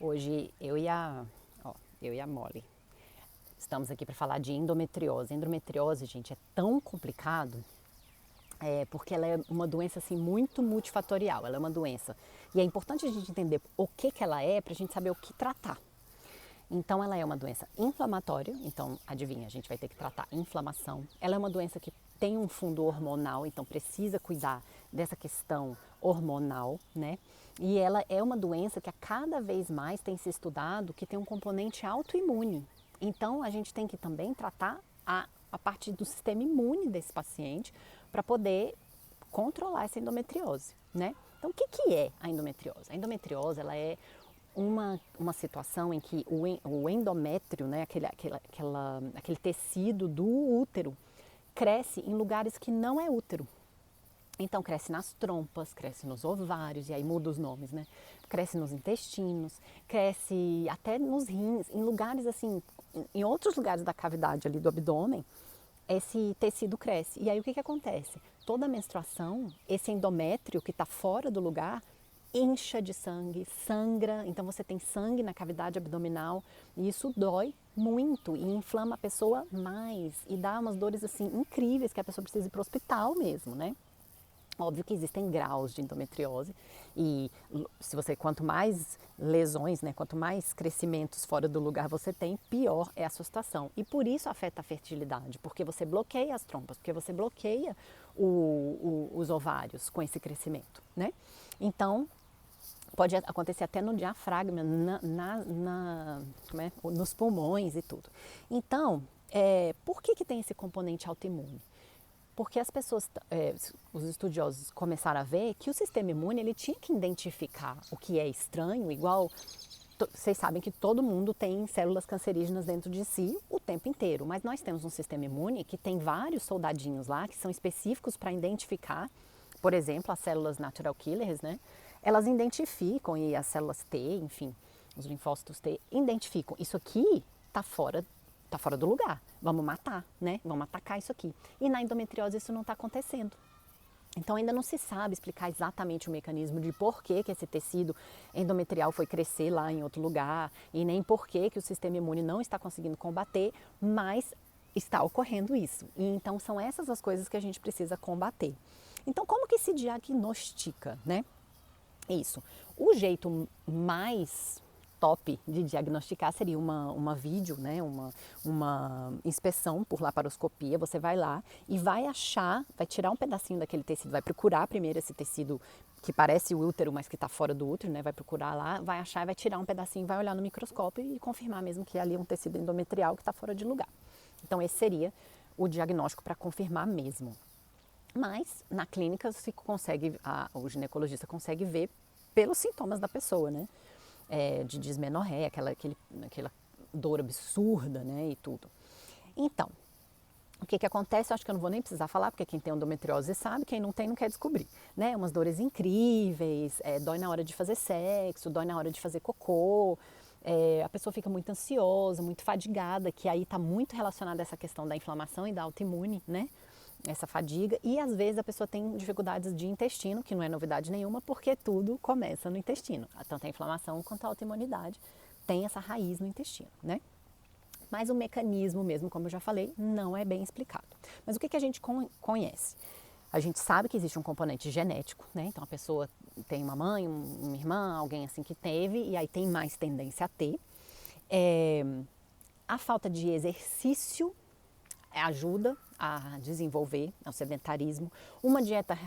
Hoje eu e a Molly estamos aqui para falar de endometriose. Endometriose, gente, é tão complicado porque ela é uma doença assim muito multifatorial. Ela é uma doença e é importante a gente entender o que ela é para a gente saber o que tratar. Então, ela é uma doença inflamatória, então, adivinha, a gente vai ter que tratar inflamação. Ela é uma doença que tem um fundo hormonal, então precisa cuidar dessa questão hormonal, né? E ela é uma doença que a cada vez mais tem se estudado que tem um componente autoimune. Então, a gente tem que também tratar a parte do sistema imune desse paciente para poder controlar essa endometriose, né? Então, o que é a endometriose? A endometriose, ela é uma situação em que o endométrio, né, aquele tecido do útero, cresce em lugares que não é útero. Então cresce nas trompas, cresce nos ovários, e aí muda os nomes, né? Cresce nos intestinos, cresce até nos rins, em lugares assim, em outros lugares da cavidade ali do abdômen, esse tecido cresce. E aí o que acontece? Toda menstruação, esse endométrio que está fora do lugar, incha de sangue, sangra, então você tem sangue na cavidade abdominal e isso dói muito e inflama a pessoa mais e dá umas dores assim incríveis que a pessoa precisa ir para o hospital mesmo, né? Óbvio que existem graus de endometriose e se você quanto mais lesões, né, quanto mais crescimentos fora do lugar você tem, pior é a sua situação. E por isso afeta a fertilidade, porque você bloqueia as trompas, porque você bloqueia os ovários com esse crescimento, né? Então, pode acontecer até no diafragma, nos pulmões e tudo. Então, por que tem esse componente autoimune? Porque as pessoas, os estudiosos começaram a ver que o sistema imune ele tinha que identificar o que é estranho, igual vocês sabem que todo mundo tem células cancerígenas dentro de si o tempo inteiro, mas nós temos um sistema imune que tem vários soldadinhos lá que são específicos para identificar, por exemplo, as células natural killers, né? Elas identificam, e as células T, enfim, os linfócitos T, identificam, isso aqui está fora do lugar, vamos matar, né? Vamos atacar isso aqui. E na endometriose isso não está acontecendo. Então ainda não se sabe explicar exatamente o mecanismo de por que esse tecido endometrial foi crescer lá em outro lugar e nem por que o sistema imune não está conseguindo combater, mas está ocorrendo isso. E então são essas as coisas que a gente precisa combater. Então como que se diagnostica, né? Isso. O jeito mais top de diagnosticar seria uma vídeo, né? uma inspeção por laparoscopia. Você vai lá e vai achar, vai tirar um pedacinho daquele tecido, vai procurar primeiro esse tecido que parece o útero, mas que está fora do útero, né? Vai procurar lá, vai achar, vai tirar um pedacinho, vai olhar no microscópio e confirmar mesmo que ali é um tecido endometrial que está fora de lugar. Então esse seria o diagnóstico para confirmar mesmo. Mas na clínica se consegue, o ginecologista consegue ver pelos sintomas da pessoa, né? De dismenorreia, aquela dor absurda, né? E tudo. Então, o que acontece? Eu acho que eu não vou nem precisar falar, porque quem tem endometriose sabe, quem não tem não quer descobrir, né? Umas dores incríveis, dói na hora de fazer sexo, dói na hora de fazer cocô, a pessoa fica muito ansiosa, muito fadigada, que aí está muito relacionada a essa questão da inflamação e da autoimune, né? Essa fadiga, e às vezes a pessoa tem dificuldades de intestino, que não é novidade nenhuma, porque tudo começa no intestino. Tanto a inflamação quanto a autoimunidade tem essa raiz no intestino, né? Mas o mecanismo mesmo, como eu já falei, não é bem explicado. Mas o que a gente conhece? A gente sabe que existe um componente genético, né? Então a pessoa tem uma mãe, uma irmã, alguém assim que teve, e aí tem mais tendência a ter. A falta de exercício ajuda a desenvolver o sedentarismo, uma dieta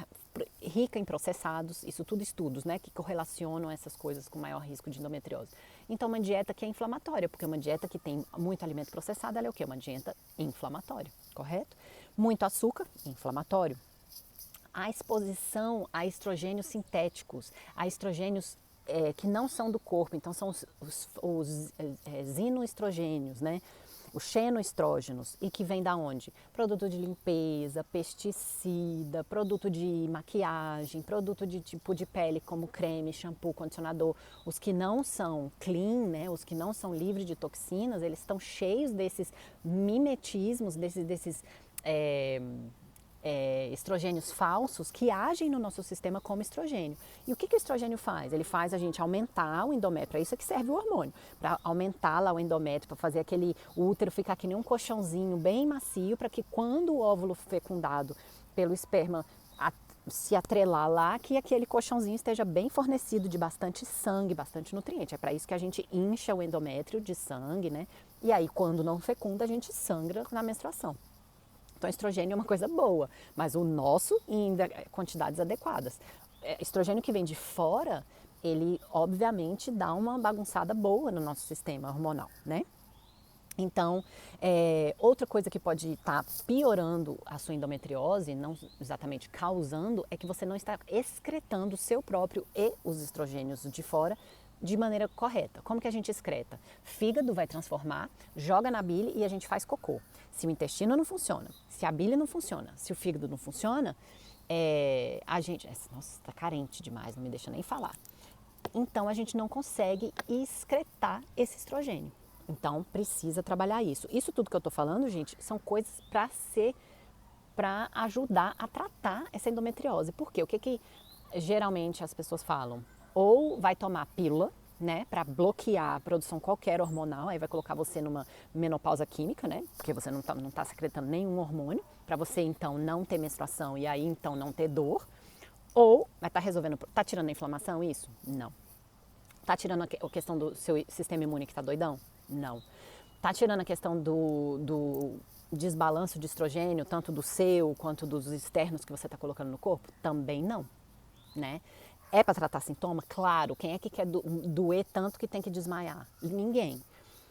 rica em processados, isso tudo estudos, né, que correlacionam essas coisas com maior risco de endometriose. Então uma dieta que é inflamatória, porque uma dieta que tem muito alimento processado, ela é o quê? Uma dieta inflamatória, correto? Muito açúcar, inflamatório. A exposição a estrogênios sintéticos, a estrogênios que não são do corpo, então são os xenoestrogênios, né? Os xenoestrógenos, e que vem da onde? Produto de limpeza, pesticida, produto de maquiagem, produto de tipo de pele como creme, shampoo, condicionador. Os que não são clean, né, os que não são livres de toxinas, eles estão cheios desses mimetismos, desses estrogênios falsos que agem no nosso sistema como estrogênio. E o que o estrogênio faz? Ele faz a gente aumentar o endométrio, para isso é que serve o hormônio, para aumentar lá o endométrio, para fazer aquele útero ficar que nem um colchãozinho bem macio, para que quando o óvulo fecundado pelo esperma se atrelar lá, que aquele colchãozinho esteja bem fornecido de bastante sangue, bastante nutriente. É para isso que a gente incha o endométrio de sangue, né? E aí, quando não fecunda, a gente sangra na menstruação. Então, estrogênio é uma coisa boa, mas o nosso em quantidades adequadas. Estrogênio que vem de fora, ele obviamente dá uma bagunçada boa no nosso sistema hormonal, né? Então, outra coisa que pode estar piorando a sua endometriose, não exatamente causando, é que você não está excretando o seu próprio e os estrogênios de fora de maneira correta. Como que a gente excreta? Fígado vai transformar, joga na bile e a gente faz cocô. Se o intestino não funciona, se a bile não funciona, se o fígado não funciona, a gente... Nossa, está carente demais, não me deixa nem falar. Então, a gente não consegue excretar esse estrogênio. Então, precisa trabalhar isso. Isso tudo que eu estou falando, gente, são coisas para ajudar a tratar essa endometriose. Por quê? O que geralmente as pessoas falam? Ou vai tomar pílula, né, para bloquear a produção qualquer hormonal, aí vai colocar você numa menopausa química, né, porque você não tá secretando nenhum hormônio, para você então não ter menstruação e aí então não ter dor. Ou vai estar resolvendo, tá tirando a inflamação isso? Não. Tá tirando a questão do seu sistema imune que tá doidão? Não. Tá tirando a questão do desbalanço de estrogênio, tanto do seu quanto dos externos que você está colocando no corpo? Também não, né? É para tratar sintoma? Claro. Quem é que quer doer tanto que tem que desmaiar? Ninguém.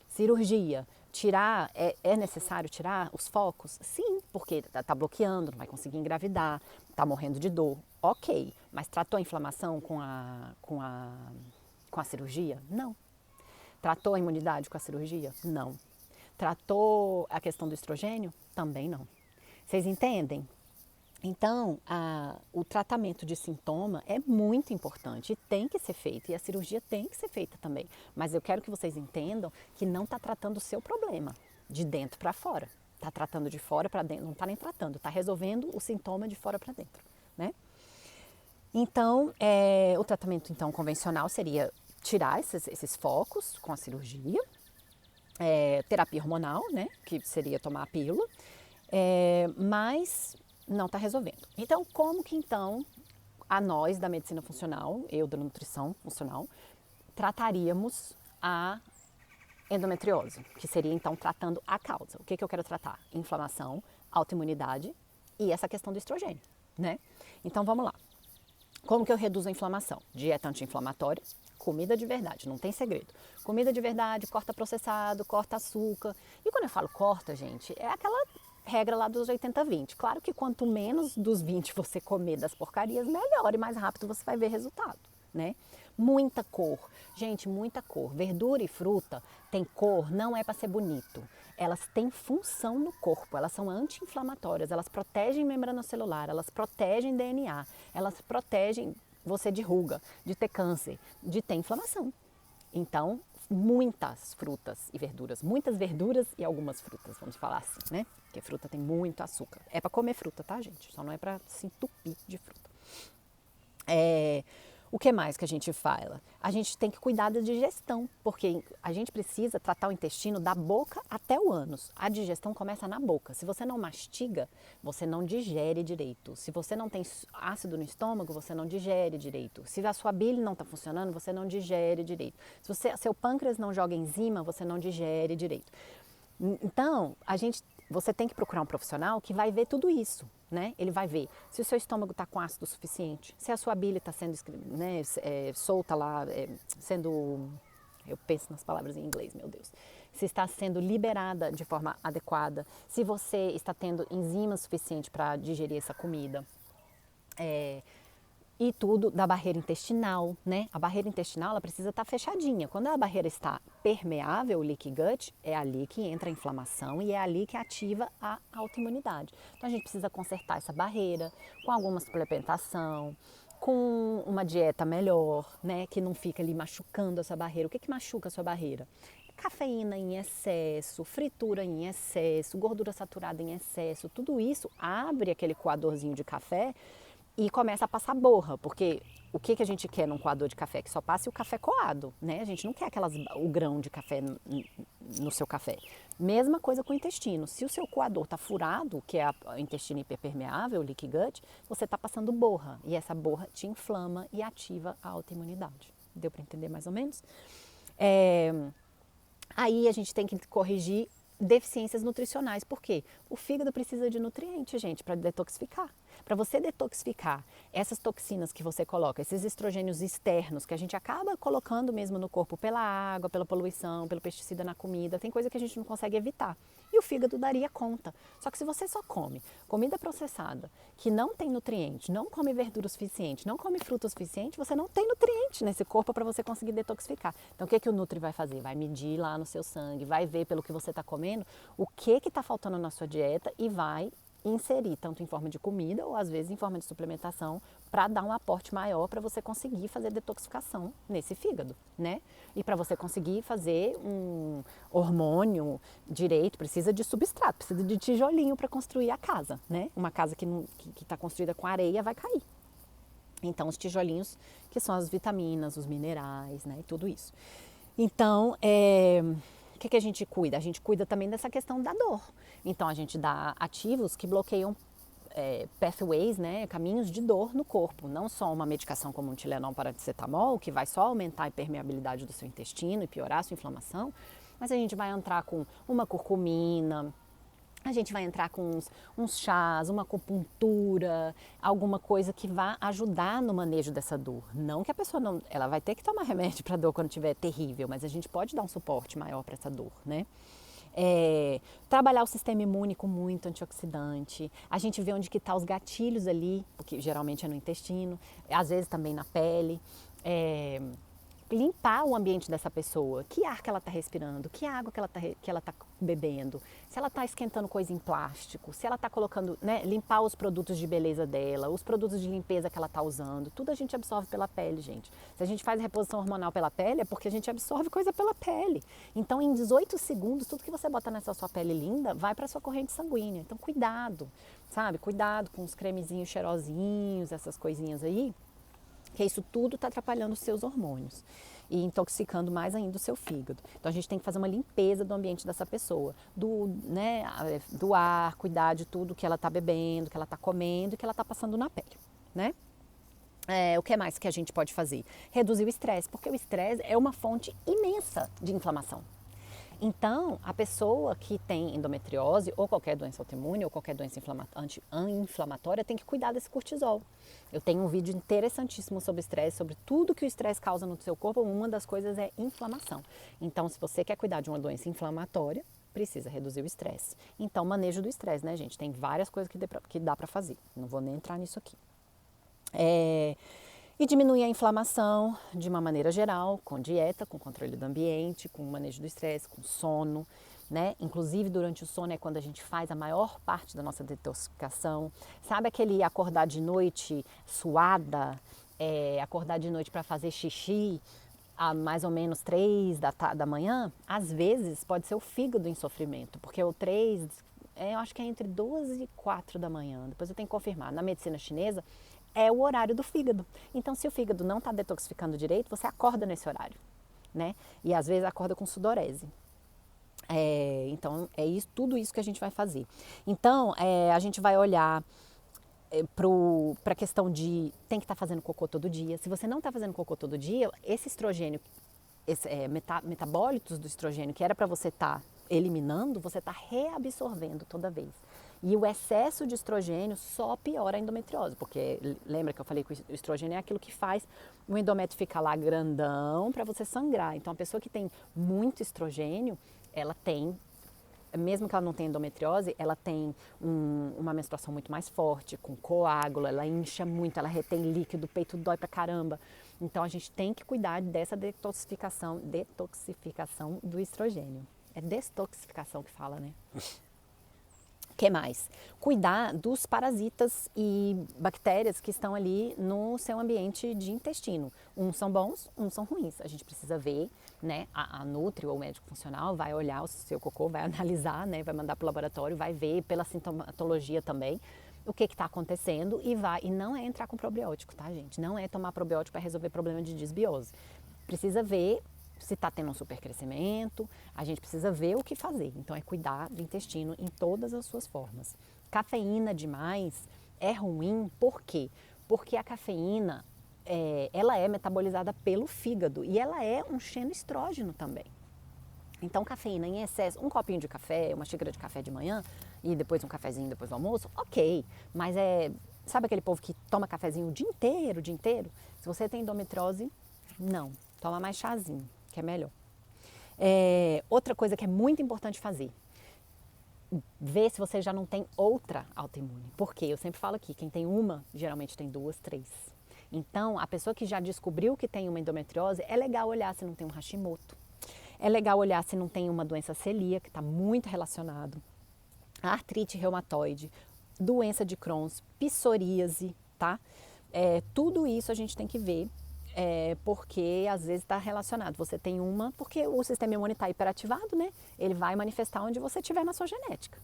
Cirurgia. Tirar, é necessário tirar os focos? Sim, porque tá bloqueando, não vai conseguir engravidar, tá morrendo de dor. Ok, mas tratou a inflamação com a cirurgia? Não. Tratou a imunidade com a cirurgia? Não. Tratou a questão do estrogênio? Também não. Vocês entendem? Então, o tratamento de sintoma é muito importante e tem que ser feito, e a cirurgia tem que ser feita também. Mas eu quero que vocês entendam que não está tratando o seu problema de dentro para fora. Está tratando de fora para dentro, não está nem tratando, está resolvendo o sintoma de fora para dentro, né? Então, o tratamento então convencional seria tirar esses focos com a cirurgia, terapia hormonal, né, que seria tomar a pílula, mas não está resolvendo. Então, como que então a nós da medicina funcional, eu da nutrição funcional, trataríamos a endometriose, que seria então tratando a causa. O que eu quero tratar? Inflamação, autoimunidade e essa questão do estrogênio, né? Então, vamos lá. Como que eu reduzo a inflamação? Dieta anti-inflamatória, comida de verdade, não tem segredo. Comida de verdade, corta processado, corta açúcar. E quando eu falo corta, gente, é aquela regra lá dos 80-20. Claro que quanto menos dos 20 você comer das porcarias, melhor e mais rápido você vai ver resultado, né? Muita cor. Gente, muita cor. Verdura e fruta tem cor, não é para ser bonito. Elas têm função no corpo, elas são anti-inflamatórias, elas protegem membrana celular, elas protegem DNA, elas protegem você de ruga, de ter câncer, de ter inflamação. Então, muitas frutas e muitas verduras e algumas frutas, vamos falar assim, né? Porque fruta tem muito açúcar. É para comer fruta, tá, gente? Só não é para se entupir de fruta. O que mais que a gente fala? A gente tem que cuidar da digestão, porque a gente precisa tratar o intestino da boca até o ânus. A digestão começa na boca. Se você não mastiga, você não digere direito. Se você não tem ácido no estômago, você não digere direito. Se a sua bile não está funcionando, você não digere direito. Se seu pâncreas não joga enzima, você não digere direito. Então, você tem que procurar um profissional que vai ver tudo isso, né? Ele vai ver se o seu estômago está com ácido suficiente, se a sua bile está sendo, né, solta lá, eu penso nas palavras em inglês, meu Deus. Se está sendo liberada de forma adequada, se você está tendo enzimas suficientes para digerir essa comida. E tudo da barreira intestinal, né? A barreira intestinal, ela precisa estar fechadinha. Quando a barreira está permeável, o leaky gut, é ali que entra a inflamação e é ali que ativa a autoimunidade. Então a gente precisa consertar essa barreira com alguma suplementação, com uma dieta melhor, né, que não fica ali machucando a sua barreira. O que machuca a sua barreira? Cafeína em excesso, fritura em excesso, gordura saturada em excesso, tudo isso abre aquele coadorzinho de café e começa a passar borra, porque o que a gente quer num coador de café? Que só passe o café coado, né? A gente não quer o grão de café no seu café. Mesma coisa com o intestino. Se o seu coador está furado, que é o intestino hiperpermeável, o leaky gut, você está passando borra. E essa borra te inflama e ativa a autoimunidade. Deu para entender mais ou menos? Aí a gente tem que corrigir deficiências nutricionais. Por quê? O fígado precisa de nutrientes, gente, para detoxificar. Para você detoxificar essas toxinas que você coloca, esses estrogênios externos que a gente acaba colocando mesmo no corpo pela água, pela poluição, pelo pesticida na comida, tem coisa que a gente não consegue evitar. E o fígado daria conta. Só que se você só come comida processada, que não tem nutriente, não come verdura suficiente, não come fruta suficiente, você não tem nutriente nesse corpo para você conseguir detoxificar. Então o que o Nutri vai fazer? Vai medir lá no seu sangue, vai ver pelo que você está comendo, o que está faltando na sua dieta e vai inserir, tanto em forma de comida ou às vezes em forma de suplementação, para dar um aporte maior para você conseguir fazer detoxificação nesse fígado, né? E para você conseguir fazer um hormônio direito, precisa de substrato, precisa de tijolinho para construir a casa, né? Uma casa que está construída com areia vai cair. Então, os tijolinhos, que são as vitaminas, os minerais, né? E tudo isso. Então, o que a gente cuida? A gente cuida também dessa questão da dor. Então, a gente dá ativos que bloqueiam pathways, né, caminhos de dor no corpo. Não só uma medicação como um Tilenol paracetamol, que vai só aumentar a permeabilidade do seu intestino e piorar a sua inflamação, mas a gente vai entrar com uma curcumina, a gente vai entrar com uns chás, uma acupuntura, alguma coisa que vá ajudar no manejo dessa dor. Não que a pessoa não, ela vai ter que tomar remédio para dor quando estiver terrível, mas a gente pode dar um suporte maior para essa dor, né? Trabalhar o sistema imune com muito antioxidante, a gente vê onde que tá os gatilhos ali, porque geralmente é no intestino, às vezes também na pele, limpar o ambiente dessa pessoa, que ar que ela está respirando, que água que ela tá bebendo, se ela está esquentando coisa em plástico, se ela está colocando, né, limpar os produtos de beleza dela, os produtos de limpeza que ela está usando, tudo a gente absorve pela pele, gente. Se a gente faz reposição hormonal pela pele, é porque a gente absorve coisa pela pele. Então, em 18 segundos, tudo que você bota nessa sua pele linda vai para sua corrente sanguínea. Então, cuidado, sabe? Cuidado com os cremezinhos cheirosinhos, essas coisinhas aí, que isso tudo está atrapalhando os seus hormônios e intoxicando mais ainda o seu fígado. Então a gente tem que fazer uma limpeza do ambiente dessa pessoa, do ar, cuidar de tudo que ela está bebendo, que ela está comendo e que ela está passando na pele, né? O que mais que a gente pode fazer? Reduzir o estresse, porque o estresse é uma fonte imensa de inflamação. Então, a pessoa que tem endometriose ou qualquer doença autoimune ou qualquer doença inflamatória tem que cuidar desse cortisol. Eu tenho um vídeo interessantíssimo sobre estresse, sobre tudo que o estresse causa no seu corpo. Uma das coisas é inflamação. Então, se você quer cuidar de uma doença inflamatória, precisa reduzir o estresse. Então, manejo do estresse, né, gente? Tem várias coisas que dá para fazer. Não vou nem entrar nisso aqui. E diminuir a inflamação de uma maneira geral, com dieta, com controle do ambiente, com manejo do estresse, com sono, né? Inclusive durante o sono é quando a gente faz a maior parte da nossa detoxificação. Sabe aquele acordar de noite suada, acordar de noite para fazer xixi a mais ou menos 3 da manhã? Às vezes pode ser o fígado em sofrimento, porque o 3, eu acho que é entre 2 e 4 da manhã, depois eu tenho que confirmar. Na medicina chinesa, é o horário do fígado. Então, se o fígado não está detoxificando direito, você acorda nesse horário, né? E às vezes acorda com sudorese. Então, é isso, tudo isso que a gente vai fazer. Então, a gente vai olhar para a questão de tem que estar fazendo cocô todo dia. Se você não está fazendo cocô todo dia, esse estrogênio, metabólitos do estrogênio que era para você estar eliminando, você está reabsorvendo toda vez. E o excesso de estrogênio só piora a endometriose, porque lembra que eu falei que o estrogênio é aquilo que faz o endométrio ficar lá grandão para você sangrar. Então, a pessoa que tem muito estrogênio, ela tem, mesmo que ela não tenha endometriose, ela tem uma menstruação muito mais forte, com coágulo, ela incha muito, ela retém líquido, o peito dói pra caramba. Então, a gente tem que cuidar dessa detoxificação do estrogênio. É detoxificação que fala, né? O que mais? Cuidar dos parasitas e bactérias que estão ali no seu ambiente de intestino. Uns são bons, uns são ruins. A gente precisa ver, né? A Nutri ou o médico funcional vai olhar o seu cocô, vai analisar, né? Vai mandar para o laboratório, vai ver pela sintomatologia também o que está acontecendo e não é entrar com probiótico, tá, gente? Não é tomar probiótico para resolver problema de desbiose. Precisa ver se está tendo um supercrescimento, a gente precisa ver o que fazer. Então, é cuidar do intestino em todas as suas formas. Cafeína demais é ruim, por quê? Porque a cafeína, ela é metabolizada pelo fígado e ela é um xenoestrógeno também. Então, cafeína em excesso, um copinho de café, uma xícara de café de manhã e depois um cafezinho depois do almoço, ok. Mas sabe aquele povo que toma cafezinho o dia inteiro, o dia inteiro? Se você tem endometriose, não. Toma mais chazinho, que é melhor. Outra coisa que é muito importante fazer, ver se você já não tem outra autoimune. Porque eu sempre falo aqui, quem tem uma, geralmente tem duas, três. Então, a pessoa que já descobriu que tem uma endometriose, é legal olhar se não tem um Hashimoto. É legal olhar se não tem uma doença celíaca, que está muito relacionado. A artrite reumatoide, doença de Crohn's, psoríase, tá? Tudo isso a gente tem que ver. Porque às vezes está relacionado. Você tem uma, porque o sistema imune está hiperativado, né? Ele vai manifestar onde você tiver na sua genética.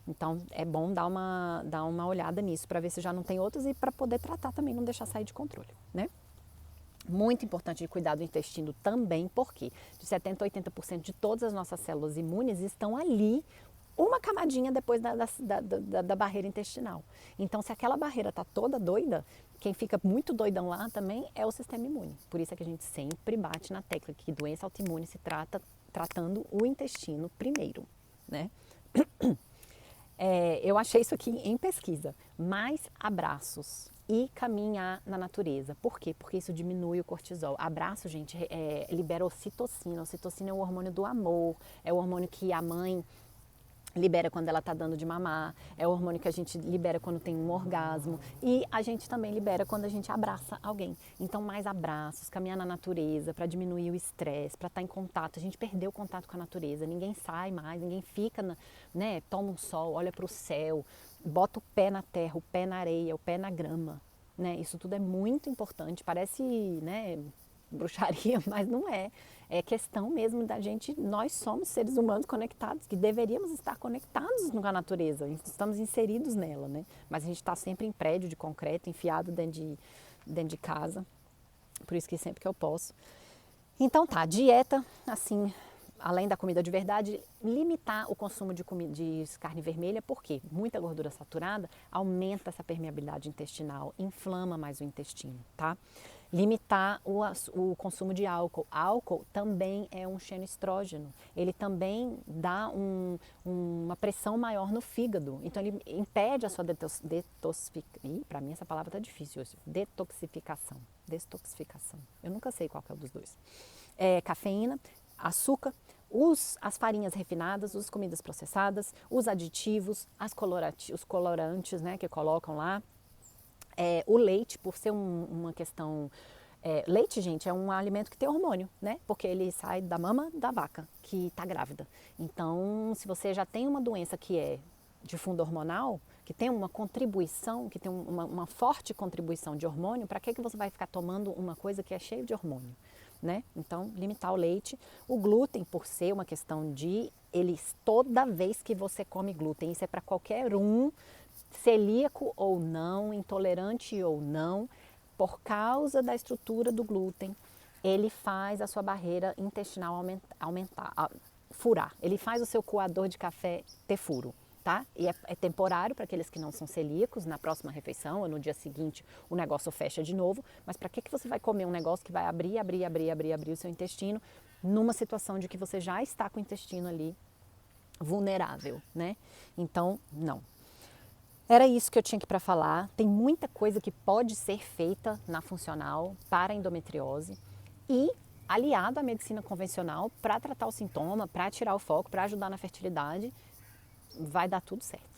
Então é bom dar uma olhada nisso para ver se já não tem outras e para poder tratar também, não deixar sair de controle, né? Muito importante de cuidar do intestino também, porque de 70% a 80% de todas as nossas células imunes estão ali, uma camadinha depois da barreira intestinal. Então, se aquela barreira está toda doida, quem fica muito doidão lá também é o sistema imune. Por isso é que a gente sempre bate na tecla que doença autoimune se trata tratando o intestino primeiro, né? Eu achei isso aqui em pesquisa. Mais abraços e caminhar na natureza. Por quê? Porque isso diminui o cortisol. Abraço, gente, libera ocitocina. Ocitocina é o hormônio do amor, é o hormônio que a mãe libera quando ela está dando de mamar, é o hormônio que a gente libera quando tem um orgasmo e a gente também libera quando a gente abraça alguém. Então, mais abraços, caminhar na natureza para diminuir o estresse, para estar em contato. A gente perdeu o contato com a natureza, ninguém sai mais, ninguém fica, né? Toma um sol, olha para o céu, bota o pé na terra, o pé na areia, o pé na grama, né? Isso tudo é muito importante, parece, né, bruxaria, mas não é. É questão mesmo da gente, nós somos seres humanos conectados, que deveríamos estar conectados com a natureza, estamos inseridos nela, né? Mas a gente está sempre em prédio de concreto, enfiado dentro de casa, por isso que sempre que eu posso. Então tá, dieta, assim, além da comida de verdade, limitar o consumo de carne vermelha, porque muita gordura saturada aumenta essa permeabilidade intestinal, inflama mais o intestino, tá? Limitar o consumo de álcool. Álcool também é um xenoestrógeno. Ele também dá uma pressão maior no fígado. Então, ele impede a sua detoxificação. Para mim, essa palavra está difícil hoje. Detoxificação. Destoxificação. Eu nunca sei qual que é um dos dois. Cafeína, açúcar, as farinhas refinadas, as comidas processadas, os aditivos, os colorantes, né, que colocam lá. O leite, por ser uma questão... leite, gente, é um alimento que tem hormônio, né? Porque ele sai da mama da vaca que está grávida. Então, se você já tem uma doença que é de fundo hormonal, que tem uma contribuição, que tem uma forte contribuição de hormônio, para que você vai ficar tomando uma coisa que é cheia de hormônio, né? Então, limitar o leite. O glúten, por ser uma questão toda vez que você come glúten, isso é para qualquer um, celíaco ou não, intolerante ou não, por causa da estrutura do glúten, ele faz a sua barreira intestinal aumentar, furar. Ele faz o seu coador de café ter furo, tá? E é temporário para aqueles que não são celíacos, na próxima refeição ou no dia seguinte o negócio fecha de novo, mas para que você vai comer um negócio que vai abrir o seu intestino numa situação de que você já está com o intestino ali vulnerável, né? Então, não. Era isso que eu tinha aqui para falar. Tem muita coisa que pode ser feita na funcional para a endometriose e aliado à medicina convencional para tratar o sintoma, para tirar o foco, para ajudar na fertilidade, vai dar tudo certo.